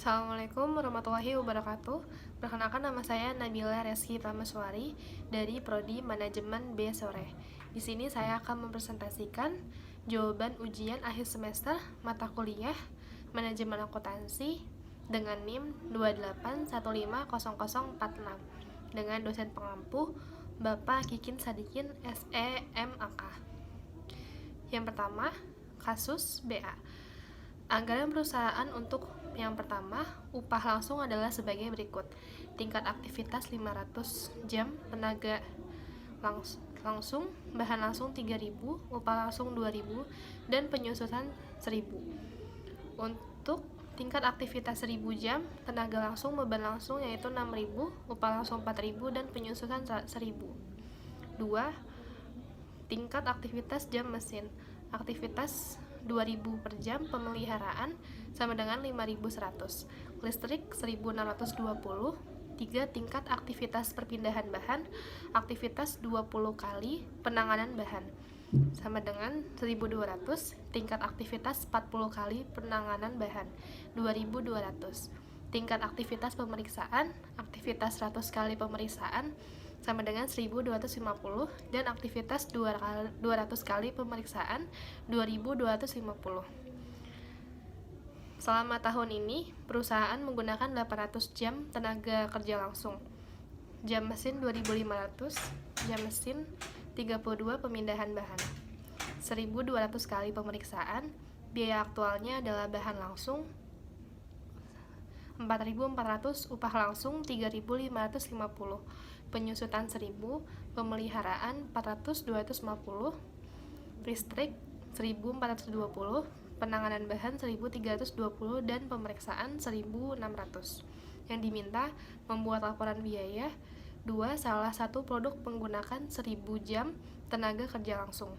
Assalamualaikum warahmatullahi wabarakatuh. Perkenalkan, nama saya Nabila Reski Pramaswari dari Prodi Manajemen B Sore. Di sini saya akan mempresentasikan jawaban ujian akhir semester mata kuliah Manajemen Akuntansi dengan NIM 281500046 dengan dosen pengampu Bapak Kikin Sadikin SEMAK. Yang pertama, kasus BA. Anggaran perusahaan untuk yang pertama, upah langsung adalah sebagai berikut. Tingkat aktivitas 500 jam, tenaga langsung, bahan langsung 3.000, upah langsung 2.000, dan penyusutan 1.000. Untuk tingkat aktivitas 1.000 jam, tenaga langsung, beban langsung yaitu 6.000, upah langsung 4.000, dan penyusutan 1.000. 2. Tingkat aktivitas jam mesin. Aktivitas 2.000 per jam, pemeliharaan sama dengan 5.100, listrik 1.620. 3. Tingkat aktivitas perpindahan bahan. Aktivitas 20 kali penanganan bahan sama dengan 1.200. Tingkat aktivitas 40 kali penanganan bahan 2.200. Tingkat aktivitas pemeriksaan. Aktivitas 100 kali pemeriksaan sama dengan 1.250, dan aktivitas 200 kali pemeriksaan 2.250. Selama tahun ini, perusahaan menggunakan 800 jam tenaga kerja langsung. Jam mesin 2.500, jam mesin 32 pemindahan bahan. 1.200 kali pemeriksaan, biaya aktualnya adalah bahan langsung 4.400, upah langsung 3.550, penyusutan 1.000, pemeliharaan 400-250, listrik 1.420, penanganan bahan 1.320, dan pemeriksaan 1.600. Yang diminta membuat laporan biaya. 2. Salah satu produk menggunakan 1.000 jam tenaga kerja langsung,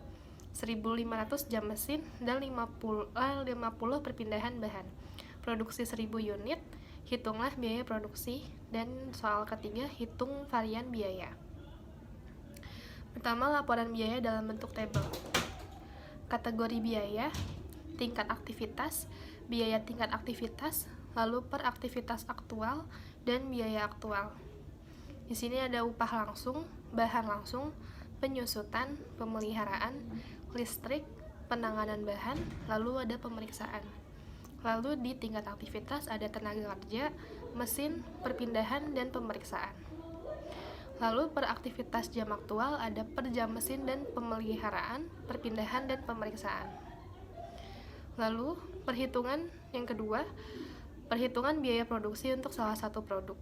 1.500 jam mesin, dan 50 perpindahan bahan. Produksi 1.000 unit, hitunglah biaya produksi. Dan soal ketiga, hitung varian biaya. Pertama, laporan biaya dalam bentuk tabel. Kategori biaya, tingkat aktivitas, biaya tingkat aktivitas, lalu per aktivitas aktual, dan biaya aktual. Di sini ada upah langsung, bahan langsung, penyusutan, pemeliharaan, listrik, penanganan bahan, lalu ada pemeriksaan. Lalu di tingkat aktivitas ada tenaga kerja, mesin, perpindahan, dan pemeriksaan. Lalu per aktivitas jam aktual ada per jam mesin dan pemeliharaan, perpindahan, dan pemeriksaan. Lalu perhitungan yang kedua, perhitungan biaya produksi untuk salah satu produk.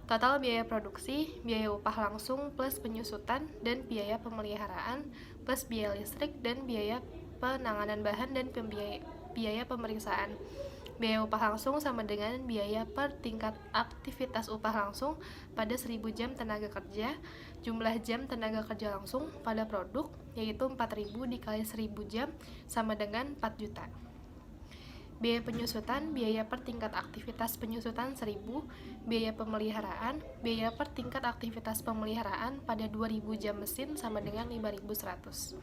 Total biaya produksi, biaya upah langsung plus penyusutan dan biaya pemeliharaan plus biaya listrik dan biaya penanganan bahan dan biaya pemeriksaan. Biaya upah langsung sama dengan biaya per tingkat aktivitas upah langsung pada 1.000 jam tenaga kerja. Jumlah jam tenaga kerja langsung pada produk yaitu 4.000 dikali 1.000 jam sama dengan 4 juta. Biaya penyusutan, biaya per tingkat aktivitas penyusutan 1.000, biaya pemeliharaan, biaya per tingkat aktivitas pemeliharaan pada 2.000 jam mesin sama dengan 5.100.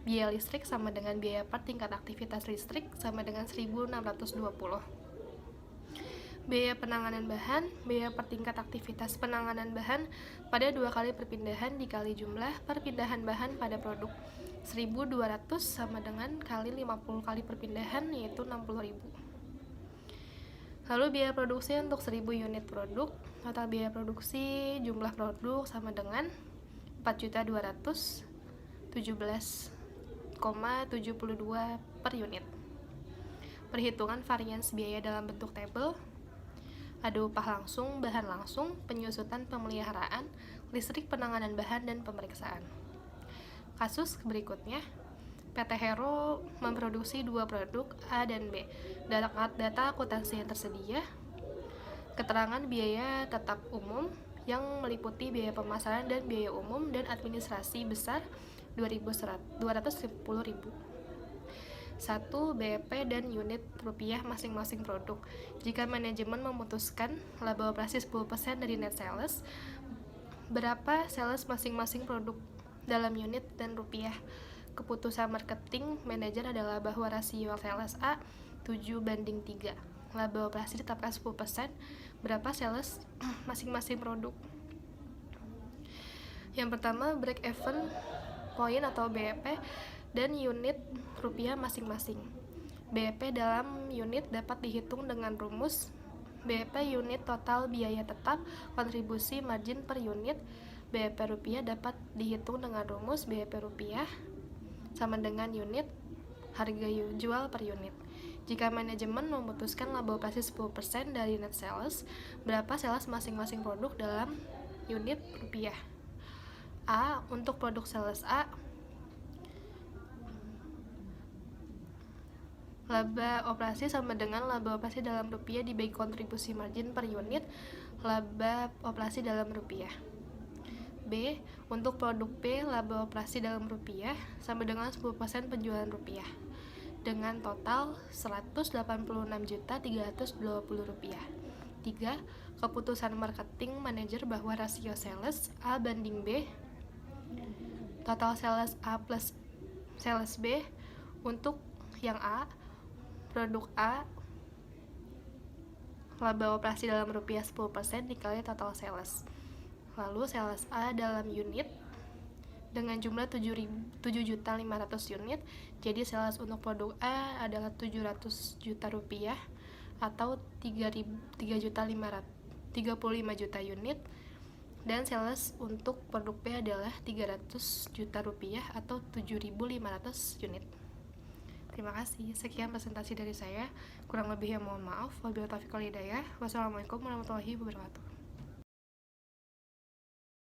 Biaya listrik sama dengan biaya per tingkat aktivitas listrik sama dengan 1.620. Biaya penanganan bahan, biaya per tingkat aktivitas penanganan bahan pada 2 kali perpindahan dikali jumlah perpindahan bahan pada produk. 1.200 sama dengan kali 50 kali perpindahan yaitu 60.000. Lalu biaya produksi untuk 1.000 unit produk. Total biaya produksi jumlah produk sama dengan 4.217,72 per unit. Perhitungan varians biaya dalam bentuk tabel. Ada upah langsung, bahan langsung, penyusutan, pemeliharaan, listrik, penanganan bahan, dan pemeriksaan. Kasus berikutnya, PT Hero memproduksi 2 produk A dan B. Data akuntansi yang tersedia, keterangan biaya tetap umum yang meliputi biaya pemasaran dan biaya umum dan administrasi besar 210.000. 1. BEP dan unit rupiah masing-masing produk. Jika manajemen memutuskan laba operasi 10% dari net sales, berapa sales masing-masing produk dalam unit dan rupiah? Keputusan marketing manajer adalah bahwa rasio sales A 7/3. laba operasi ditetapkan 10%, berapa sales masing-masing produk. Yang pertama, break even point atau BEP dan unit rupiah masing-masing. BEP dalam unit dapat dihitung dengan rumus BEP unit total biaya tetap kontribusi margin per unit. BEP rupiah dapat dihitung dengan rumus BEP rupiah sama dengan unit harga jual per unit. Jika manajemen memutuskan laba operasi 10% dari net sales, berapa sales masing-masing produk dalam unit rupiah? A. Untuk produk sales A, laba operasi sama dengan laba operasi dalam rupiah dibagi kontribusi margin per unit laba operasi dalam rupiah. B. Untuk produk B, laba operasi dalam rupiah sama dengan 10% penjualan rupiah dengan total Rp186.320. 3. Keputusan marketing manajer bahwa rasio sales A banding B, total sales A plus sales B. Untuk yang A, produk A, laba operasi dalam rupiah 10% dikali total sales. Lalu sales A dalam unit dengan jumlah 7.500.000 unit, jadi sales untuk produk A adalah 700 juta rupiah atau 35 juta unit, dan sales untuk produk B adalah 300 juta rupiah atau 7.500 unit. Terima kasih. Sekian presentasi dari saya. Kurang lebihnya mohon maaf. Wabillahi taufiq wal hidayah. Wassalamualaikum warahmatullahi wabarakatuh.